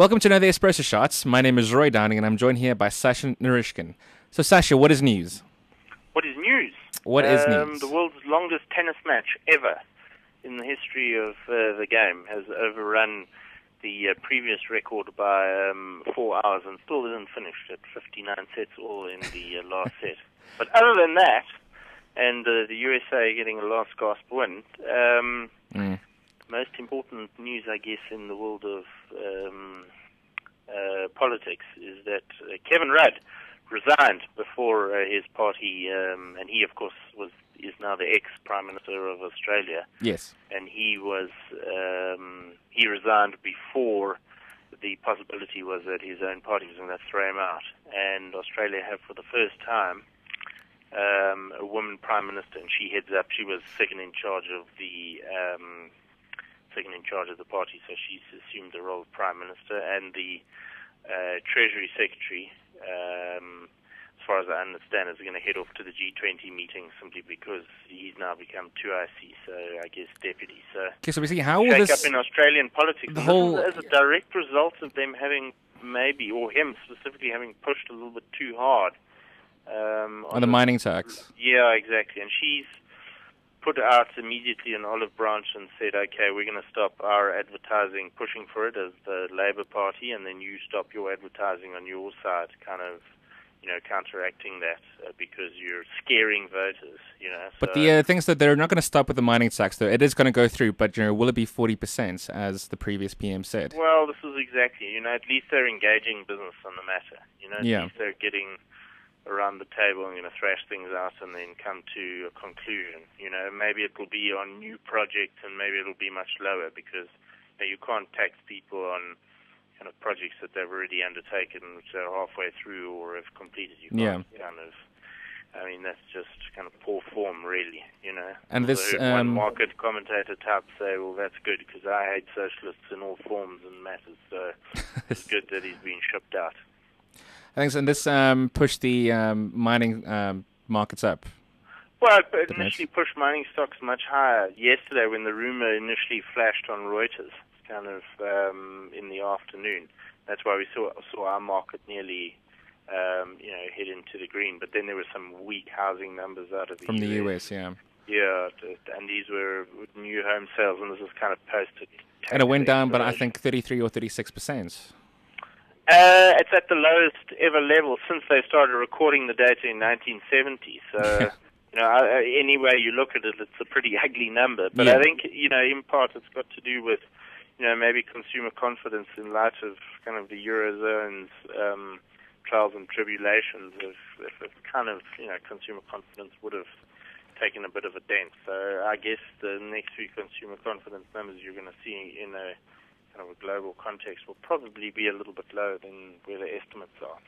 Welcome to another Espresso Shots. My name is Roy Downing, and I'm joined here by Sasha Naryshkine. So, Sasha, what is news? What is news? What is news? The world's longest tennis match ever in the history of the game has overrun the previous record by 4 hours and still isn't finished at 59 sets all in the last set. But other than that, and the USA getting a last gasp win, most important news, I guess, in the world of politics is that Kevin Rudd resigned before his party, and he, of course, is now the ex-Prime Minister of Australia. Yes. And he resigned before the possibility was that his own party was going to throw him out. And Australia have, for the first time, a woman Prime Minister, and she heads up. She was second in charge of the party, so she's assumed the role of Prime Minister, and the Treasury Secretary, as far as I understand, is going to head off to the G20 meeting simply because he's now become 2IC, so I guess deputy. So, Okay, so we see how will shake this... up in Australian politics. The And whole... this is as a direct result of them having maybe, or him specifically, having pushed a little bit too hard on the mining tax. Yeah, exactly. And she's put out immediately an olive branch and said, okay, we're going to stop our advertising, pushing for it as the Labour Party, and then you stop your advertising on your side, kind of, counteracting that because you're scaring voters, But the thing is that they're not going to stop with the mining tax, though. It is going to go through, but, will it be 40%, as the previous PM said? Well, this is exactly, at least they're engaging business on the matter. At least they're getting around the table and going to thrash things out and then come to a conclusion. Maybe it will be on new projects and maybe it'll be much lower because you can't tax people on kind of projects that they've already undertaken, which they're halfway through or have completed. You can't that's just kind of poor form, really. And this one market commentator type say, well, that's good because I hate socialists in all forms and matters. So it's good that he's been shipped out. I think so, and this pushed the mining markets up. Well, it initially pushed mining stocks much higher yesterday when the rumor initially flashed on Reuters, kind of in the afternoon. That's why we saw our market nearly, head into the green. But then there were some weak housing numbers out of the From US. the US, yeah. Yeah, and these were new home sales, and this is kind of posted. And it went down, but I think 33 or 36%. It's at the lowest ever level since they started recording the data in 1970. So, any way you look at it, it's a pretty ugly number. But I think, in part it's got to do with, maybe consumer confidence in light of kind of the Eurozone's trials and tribulations. If kind of, consumer confidence would have taken a bit of a dent. So I guess the next few consumer confidence numbers you're going to see in a kind of a global context will probably be a little bit lower than where the estimates are.